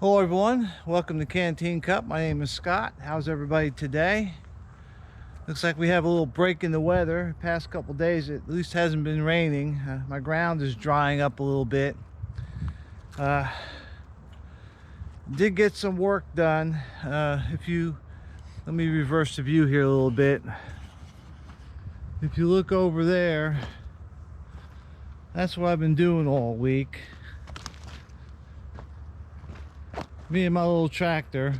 Hello everyone, welcome to Canteen Cup. My name is Scott. How's everybody today? Looks like we have a little break in the weather. Past couple days it at least hasn't been raining. My ground is drying up a little bit. Did get some work done. Let me reverse the view here a little bit. If you look over there, that's what I've been doing all week. Me and my little tractor,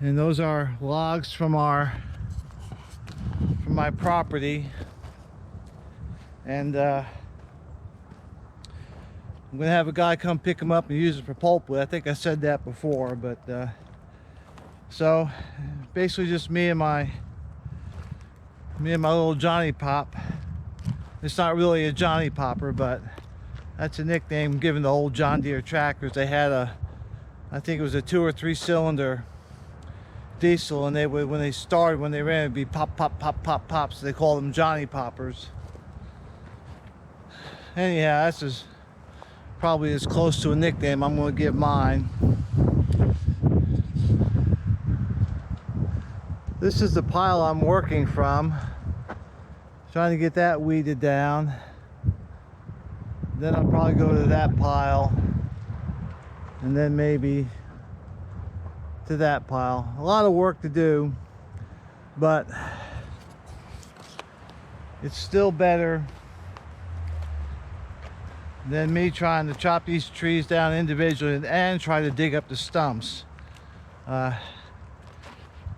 and those are logs from my property, and I'm gonna have a guy come pick them up and use it for pulpwood. I think I said that before, but so basically just me and my little Johnny Pop. It's not really a Johnny Popper, but that's a nickname given to old John Deere tractors. They had I think it was a 2 or 3 cylinder diesel, and when they ran, it'd be pop, pop, pop, pop, pop. So they called them Johnny Poppers. Anyhow, that's probably as close to a nickname I'm going to give mine. This is the pile I'm working from. Trying to get that weeded down. Then I'll probably go to that pile, and then maybe to that pile. A lot of work to do, but it's still better than me trying to chop these trees down individually and try to dig up the stumps. When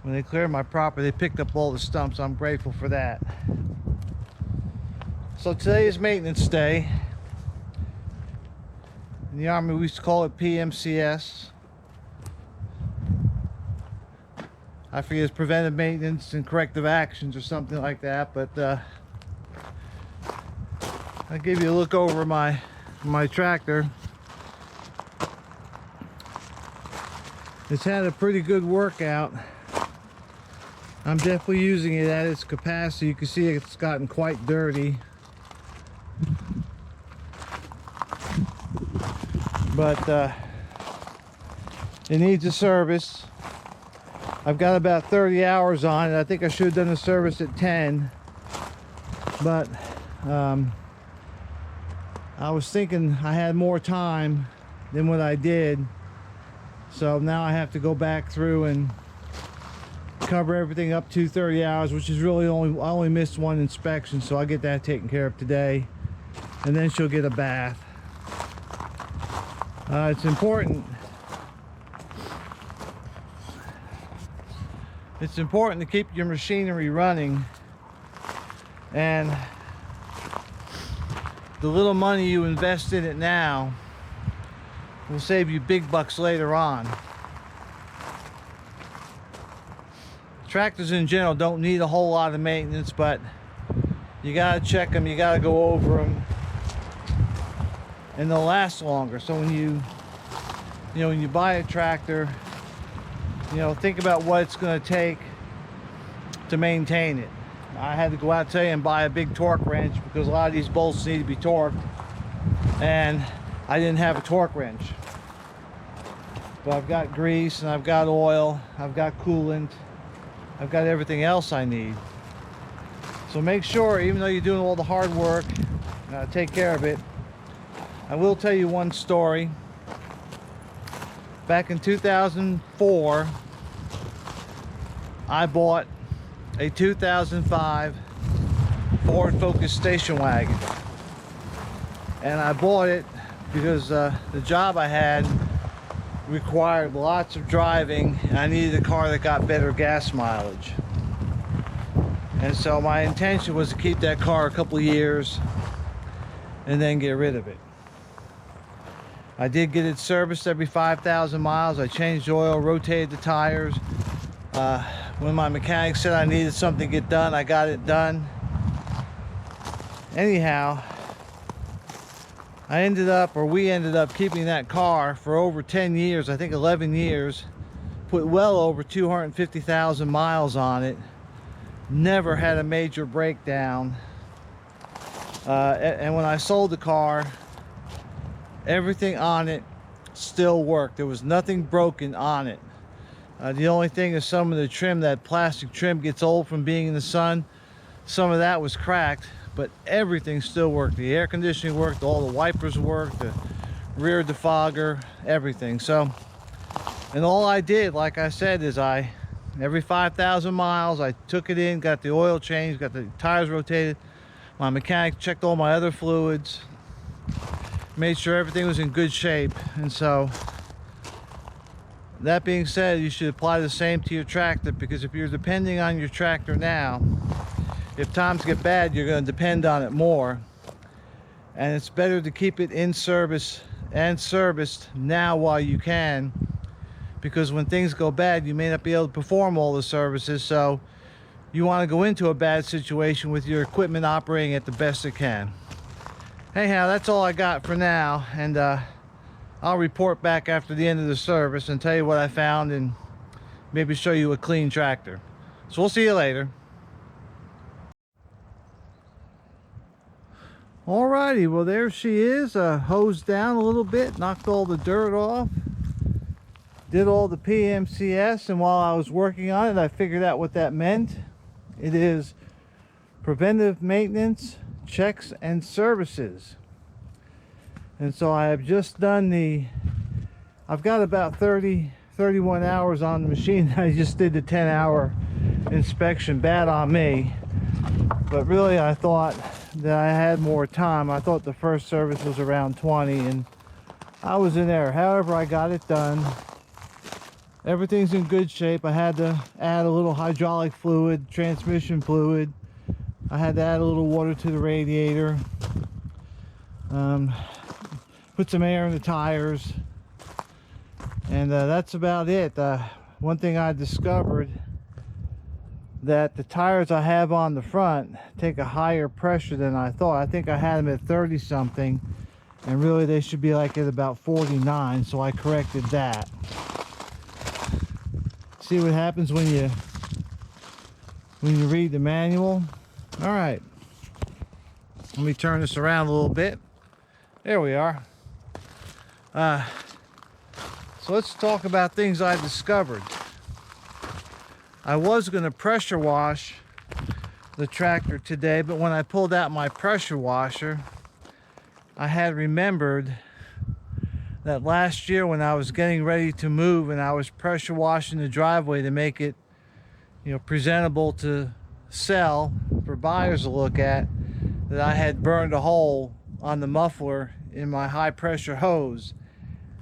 they cleared my property, they picked up all the stumps. I'm grateful for that. So today is maintenance day. In the Army we used to call it PMCS. I forget, it's preventive maintenance and corrective actions or something like that, but I'll give you a look over my tractor. It's had a pretty good workout. I'm definitely using it at its capacity. You can see it's gotten quite dirty. But it needs a service. I've got about 30 hours on it. I think I should have done a service at 10, but I was thinking I had more time than what I did, so now I have to go back through and cover everything up to 30 hours, which is really I only missed one inspection, so I'll get that taken care of today, and then she'll get a bath. It's important. It's important to keep your machinery running, and the little money you invest in it now will save you big bucks later on. Tractors in general don't need a whole lot of maintenance, but you gotta check them, you gotta go over them, and they'll last longer. So when you buy a tractor, think about what it's going to take to maintain it. I had to go out today and buy a big torque wrench because a lot of these bolts need to be torqued, and I didn't have a torque wrench. But I've got grease, and I've got oil, I've got coolant, I've got everything else I need. So make sure, even though you're doing all the hard work, take care of it. I will tell you one story. Back in 2004, I bought a 2005 Ford Focus station wagon. And I bought it because the job I had required lots of driving, and I needed a car that got better gas mileage. And so my intention was to keep that car a couple of years and then get rid of it. I did get it serviced every 5,000 miles. I changed oil, rotated the tires. When my mechanic said I needed something to get done, I got it done. Anyhow, we ended up keeping that car for over 10 years, I think 11 years. Put well over 250,000 miles on it. Never had a major breakdown. And when I sold the car, everything on it still worked. There was nothing broken on it. The only thing is some of the trim, that plastic trim, gets old from being in the sun. Some of that was cracked, but everything still worked. The air conditioning worked, all the wipers worked, the rear defogger, everything. So, and all I did, like I said, is every 5,000 miles, I took it in, got the oil changed, got the tires rotated. My mechanic checked all my other fluids, made sure everything was in good shape. And so, that being said, you should apply the same to your tractor, because if you're depending on your tractor now, if times get bad, you're going to depend on it more. And it's better to keep it in service and serviced now while you can, because when things go bad, you may not be able to perform all the services. So you want to go into a bad situation with your equipment operating at the best it can. Anyhow, that's all I got for now, and I'll report back after the end of the service and tell you what I found, and maybe show you a clean tractor. So we'll see you later. Alrighty, well, there she is, hosed down a little bit, knocked all the dirt off, did all the PMCS, and while I was working on it, I figured out what that meant. It is preventive maintenance, checks, and services. And so I have just done I've got about 31 hours on the machine. I just did the 10-hour inspection. Bad on me. But really, I thought that I had more time. I thought the first service was around 20, and I was in there. However, I got it done. Everything's in good shape. I had to add a little hydraulic fluid, transmission fluid. I had to add a little water to the radiator. Put some air in the tires. And that's about it. One thing I discovered, that the tires I have on the front take a higher pressure than I thought. I think I had them at 30 something, and really they should be like at about 49, so I corrected that. See what happens when you read the manual. All right, let me turn this around a little bit. There we are. So let's talk about things I discovered. I was going to pressure wash the tractor today, but when I pulled out my pressure washer, I had remembered that last year when I was getting ready to move and I was pressure washing the driveway to make it, presentable to sell for buyers to look at, that I had burned a hole on the muffler in my high pressure hose.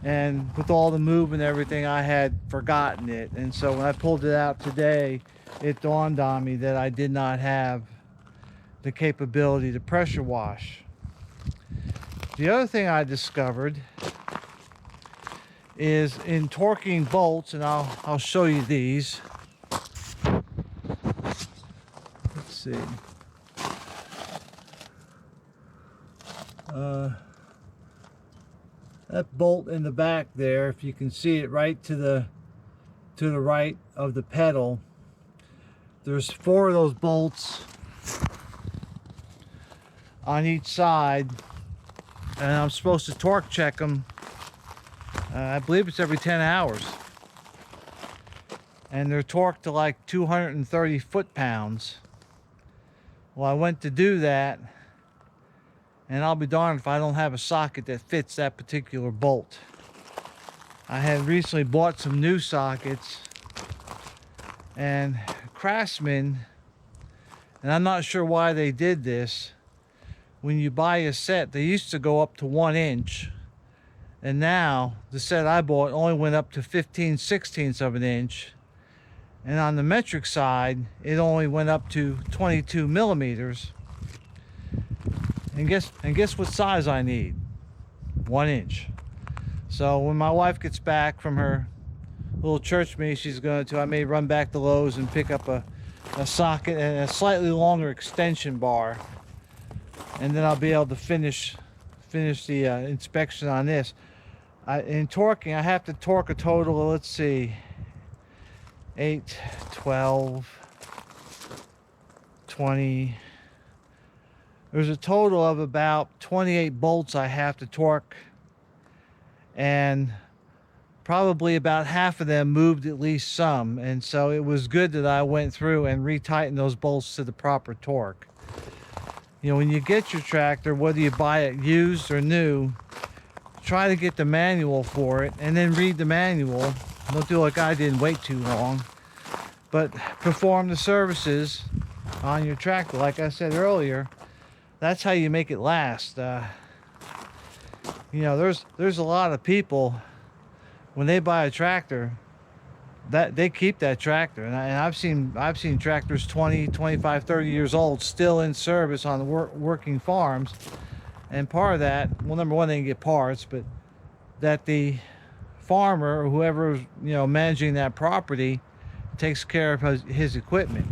And with all the move and everything, I had forgotten it. And so when I pulled it out today, it dawned on me that I did not have the capability to pressure wash. The other thing I discovered is in torquing bolts, and I'll show you these. Let's see. That bolt in the back there, if you can see it, right to the right of the pedal, there's 4 of those bolts on each side, and I'm supposed to torque check them. I believe it's every 10 hours, and they're torqued to like 230 foot-pounds. Well, I went to do that, and I'll be darned if I don't have a socket that fits that particular bolt. I had recently bought some new sockets, and Craftsman, and I'm not sure why they did this, when you buy a set, they used to go up to 1 inch, and now the set I bought only went up to 15/16 of an inch, and on the metric side it only went up to 22 millimeters. And guess what size I need? 1 inch. So when my wife gets back from her little church meeting she's going to, I may run back to Lowe's and pick up a socket and a slightly longer extension bar, and then I'll be able to finish the inspection on this. In torquing, I have to torque a total of, let's see, 8, 12, 20. There's a total of about 28 bolts I have to torque, and probably about half of them moved at least some, and so it was good that I went through and retightened those bolts to the proper torque. You know, when you get your tractor, whether you buy it used or new, try to get the manual for it and then read the manual. Don't do like I did and wait too long, but perform the services on your tractor. Like I said earlier, that's how you make it last. You know, there's a lot of people, when they buy a tractor, that they keep that tractor, and I've seen tractors 20, 25, 30 years old still in service on the working farms. And part of that, well, number one, they can get parts, but that the farmer or whoever, you know, managing that property takes care of his equipment.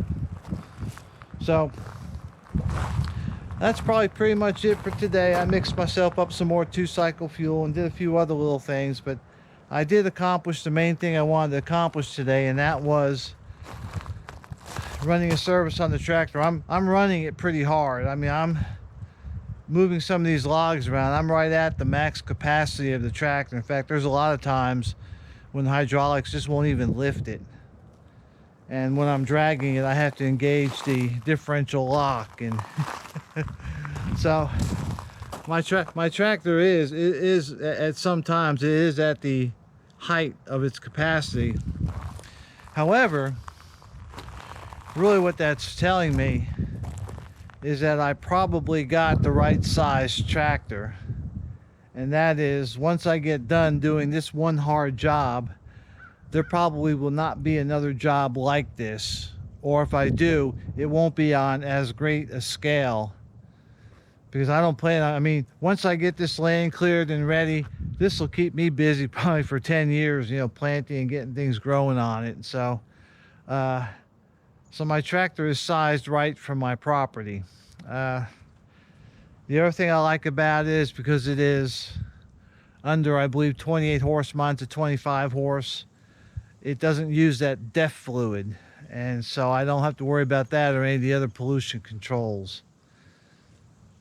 So that's probably pretty much it for today. I mixed myself up some more 2-cycle fuel and did a few other little things, but I did accomplish the main thing I wanted to accomplish today, and that was running a service on the tractor. I'm running it pretty hard. I mean, I'm moving some of these logs around. I'm right at the max capacity of the tractor. In fact, there's a lot of times when the hydraulics just won't even lift it. And when I'm dragging it, I have to engage the differential lock. And so my tractor is at sometimes it is at the height of its capacity. However, really what that's telling me is that I probably got the right size tractor, and that is, once I get done doing this one hard job, there probably will not be another job like this, or if I do, it won't be on as great a scale, because I don't plan on, I mean, once I get this land cleared and ready, this will keep me busy probably for 10 years, you know, planting and getting things growing on it. So so my tractor is sized right for my property. The other thing I like about it is because it is under, I believe, 28 horse, mine's a 25 horse. It doesn't use that DEF fluid, and so I don't have to worry about that or any of the other pollution controls.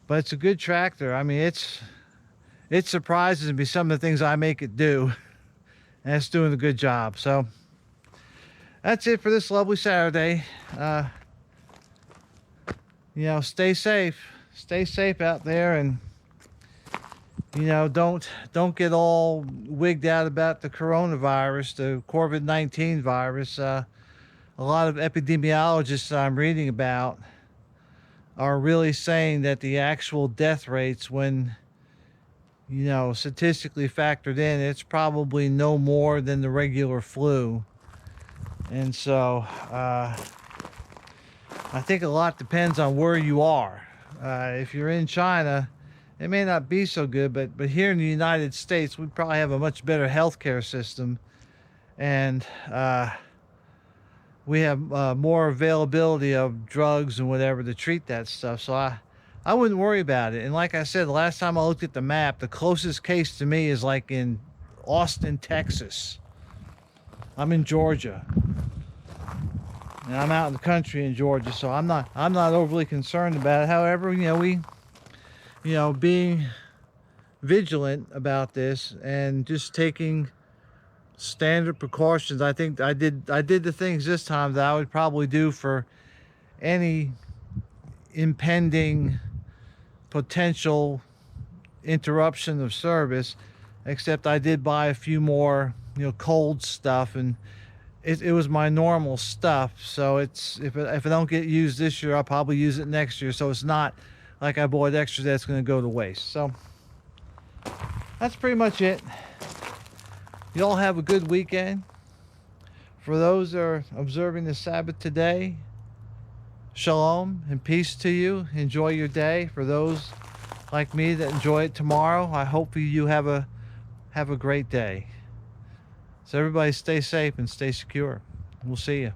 But it's a good tractor. I mean, it surprises me, some of the things I make it do, and it's doing a good job. So that's it for this lovely Saturday. You know, stay safe out there, and you know, don't get all wigged out about the coronavirus, the COVID-19 virus. A lot of epidemiologists I'm reading about are really saying that the actual death rates, when, you know, statistically factored in, it's probably no more than the regular flu. And so I think a lot depends on where you are. If you're in China, it may not be so good, but here in the United States, we probably have a much better healthcare system, and we have more availability of drugs and whatever to treat that stuff. So I wouldn't worry about it. And like I said, the last time I looked at the map, the closest case to me is like in Austin, Texas. I'm in Georgia, and I'm out in the country in Georgia, so I'm not overly concerned about it. However, you know, being vigilant about this and just taking standard precautions. I think I did the things this time that I would probably do for any impending potential interruption of service, except I did buy a few more, you know, cold stuff, and it was my normal stuff. So it's, if it don't get used this year, I'll probably use it next year. So it's not like I bought extra that's going to go to waste. So that's pretty much it. You all have a good weekend. For those that are observing the Sabbath today, shalom and peace to you. Enjoy your day. For those like me that enjoy it tomorrow, I hope you have a great day. So everybody stay safe and stay secure. We'll see you.